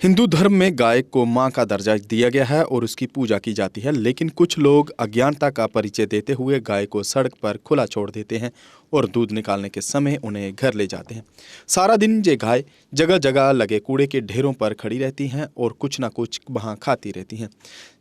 हिंदू धर्म में गाय को मां का दर्जा दिया गया है और उसकी पूजा की जाती है, लेकिन कुछ लोग अज्ञानता का परिचय देते हुए गाय को सड़क पर खुला छोड़ देते हैं और दूध निकालने के समय उन्हें घर ले जाते हैं। सारा दिन ये गाय जगह जगह लगे कूड़े के ढेरों पर खड़ी रहती हैं और कुछ ना कुछ वहां खाती रहती हैं।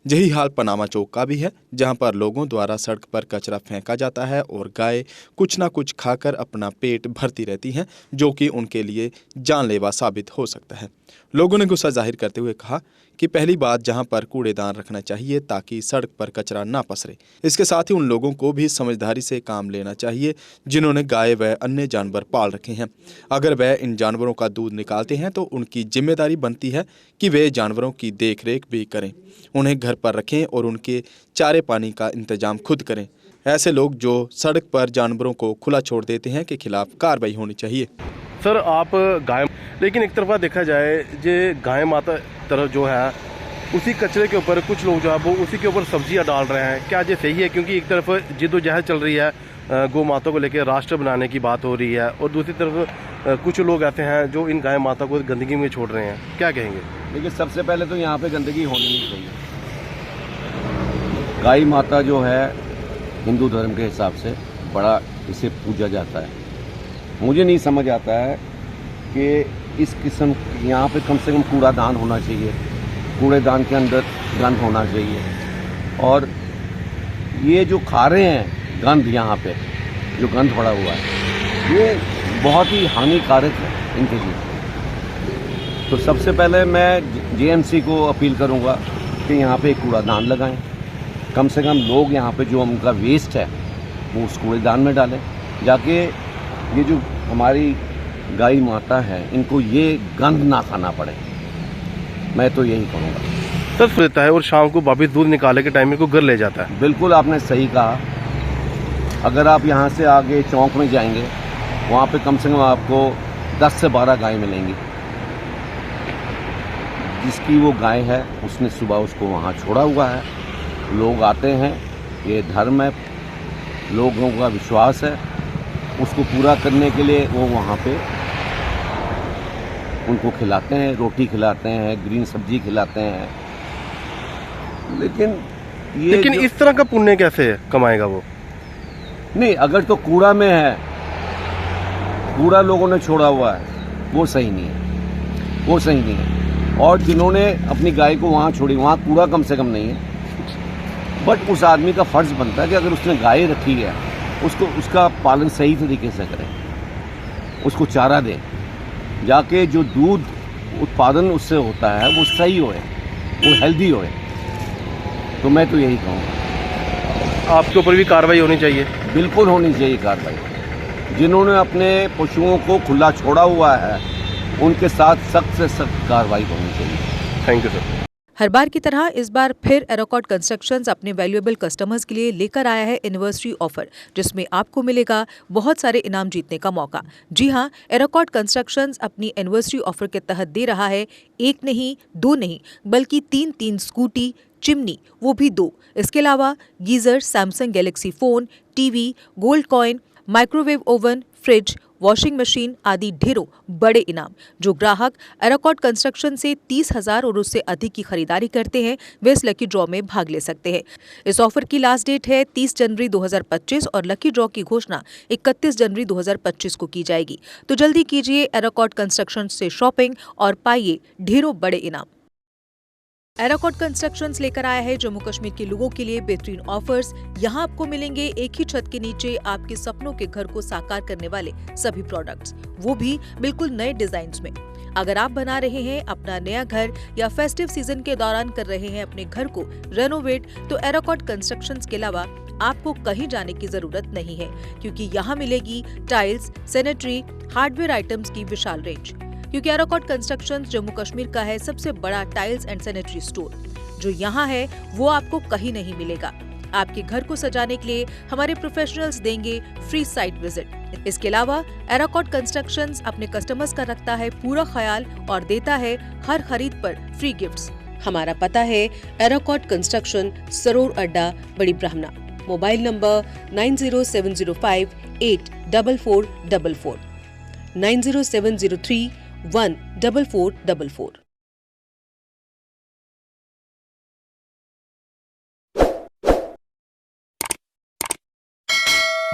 यही हाल पनामा चौक का भी है, जहां पर लोगों द्वारा सड़क पर कचरा फेंका जाता है और गाय कुछ ना कुछ खाकर अपना पेट भरती रहती हैं, जो कि उनके लिए जानलेवा साबित हो सकता है। लोगों ने गुस्सा जाहिर करते हुए कहा कि पहली बात जहां पर कूड़ेदान रखना चाहिए ताकि सड़क पर कचरा ना पसरे। इसके साथ ही उन लोगों को भी समझदारी से काम लेना चाहिए जिन्होंने गाय व अन्य जानवर पाल रखे हैं। अगर वह इन जानवरों का दूध निकालते हैं तो उनकी जिम्मेदारी बनती है कि वे जानवरों की देखरेख भी करें, उन्हें घर पर रखें और उनके चारे पानी का इंतजाम खुद करें। ऐसे लोग जो सड़क पर जानवरों को खुला छोड़ देते हैं के खिलाफ कार्रवाई होनी चाहिए। सर, आप गाय, लेकिन एक तरफा देखा जाए जे गाय माता तरफ जो है उसी कचरे के ऊपर कुछ लोग जो है वो उसी के ऊपर सब्जियां डाल रहे हैं। क्या ये सही है? क्योंकि एक तरफ जिद्दोजहद चल रही है, गौ माता को लेकर राष्ट्र बनाने की बात हो रही है, और दूसरी तरफ कुछ लोग ऐसे हैं जो इन गाय माता को गंदगी में छोड़ रहे हैं। क्या कहेंगे? देखिए, सबसे पहले तो यहाँ पे गंदगी होनी नहीं चाहिए। गाय माता जो है हिंदू धर्म के हिसाब से बड़ा इसे पूजा जाता है। मुझे नहीं समझ आता है कि इस किस्म यहाँ पे कम से कम कूड़ादान होना चाहिए, कूड़ेदान के अंदर गंद होना चाहिए, और ये जो खा रहे हैं गंद, यहाँ पे जो गंद पड़ा हुआ है ये बहुत ही हानिकारक है इनके लिए। तो सबसे पहले मैं जेएमसी को अपील करूँगा कि यहाँ पे एक कूड़ादान लगाएं। कम से कम लोग यहाँ पे जो उनका वेस्ट है वो उस कूड़ेदान में डालें। जाके ये जो हमारी गाय माता है इनको ये गंद ना खाना पड़े, मैं तो यही कहूँगा। सर, देता है और शाम को वापिस दूध निकालने के टाइम में को घर ले जाता है। बिल्कुल आपने सही कहा। अगर आप यहाँ से आगे चौक में जाएंगे वहाँ पे कम से कम आपको 10 से 12 गाय मिलेंगी। जिसकी वो गाय है उसने सुबह उसको वहाँ छोड़ा हुआ है। लोग आते हैं, ये धर्म है, लोगों का विश्वास है, उसको पूरा करने के लिए वो वहाँ पे उनको खिलाते हैं, रोटी खिलाते हैं, ग्रीन सब्जी खिलाते हैं। लेकिन इस तरह का पुण्य कैसे कमाएगा वो? नहीं, अगर तो कूड़ा में है, कूड़ा लोगों ने छोड़ा हुआ है, वो सही नहीं है, वो सही नहीं है। और जिन्होंने अपनी गाय को वहाँ छोड़ी, वहाँ कूड़ा कम से कम नहीं है, बट उस आदमी का फर्ज बनता है कि अगर उसने गाय रखी है उसको उसका पालन सही तरीके से करें, उसको चारा दें, जाके जो दूध उत्पादन उससे होता है वो सही होए, वो हेल्दी होए। तो मैं तो यही कहूँगा आपके ऊपर भी कार्रवाई होनी चाहिए। बिल्कुल होनी चाहिए कार्रवाई। जिन्होंने अपने पशुओं को खुला छोड़ा हुआ है उनके साथ सख्त से सख्त कार्रवाई होनी चाहिए। Thank you sir. हर बार की तरह इस बार फिर एरोकॉट कंस्ट्रक्शंस अपने वैल्यूएबल कस्टमर्स के लिए लेकर आया है एनिवर्सरी ऑफर, जिसमें आपको मिलेगा बहुत सारे इनाम जीतने का मौका। जी हां, एरोकॉट कंस्ट्रक्शंस अपनी एनिवर्सरी ऑफर के तहत दे रहा है एक नहीं, दो नहीं, बल्कि 3 स्कूटी, चिमनी, वो भी 2। इसके अलावा geyser, Samsung Galaxy phone, TV, gold coin, microwave oven, fridge, washing machine आदि ढेरों बड़े इनाम। जो ग्राहक एरोकॉट कंस्ट्रक्शन से 30,000 और उससे अधिक की खरीदारी करते हैं वे इस लकी ड्रॉ में भाग ले सकते हैं। इस ऑफर की लास्ट डेट है 30 जनवरी 2025 और लकी ड्रॉ की घोषणा 31 जनवरी 2025 को की जाएगी। तो जल्दी कीजिए एरोकॉट कंस्ट्रक्शन से शॉपिंग और पाइए ढेरों बड़े इनाम। एरोकॉट कंस्ट्रक्शंस लेकर आया है जम्मू कश्मीर के लोगों के लिए बेहतरीन ऑफर्स। यहाँ आपको मिलेंगे एक ही छत के नीचे आपके सपनों के घर को साकार करने वाले सभी प्रोडक्ट्स, वो भी बिल्कुल नए डिजाइन्स में। अगर आप बना रहे हैं अपना नया घर या फेस्टिव सीजन के दौरान कर रहे हैं अपने घर को रेनोवेट, तो एरोकॉट कंस्ट्रक्शंस के अलावा आपको कहीं जाने की जरूरत नहीं है, क्योंकि यहाँ मिलेगी टाइल्स, सैनिटरी, हार्डवेयर आइटम्स की विशाल रेंज। क्योंकि एरोकॉट कंस्ट्रक्शंस जम्मू कश्मीर का है सबसे बड़ा टाइल्स एंड सैनिटरी स्टोर। जो यहाँ है वो आपको कहीं नहीं मिलेगा। आपके घर को सजाने के लिए हमारे प्रोफेशनल्स देंगे फ्री साइट विजिट। इसके अलावा एरोकॉट कंस्ट्रक्शंस अपने कस्टमर्स का रखता है पूरा ख्याल और देता है हर खरीद पर फ्री गिफ्ट्स। हमारा पता है एरोकॉट कंस्ट्रक्शन, सरोर अड्डा, बड़ी ब्राह्मणा। Mobile number 9070584444, 90703 14444।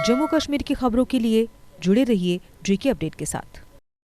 जम्मू कश्मीर की खबरों के लिए जुड़े रहिए JK अपडेट के साथ।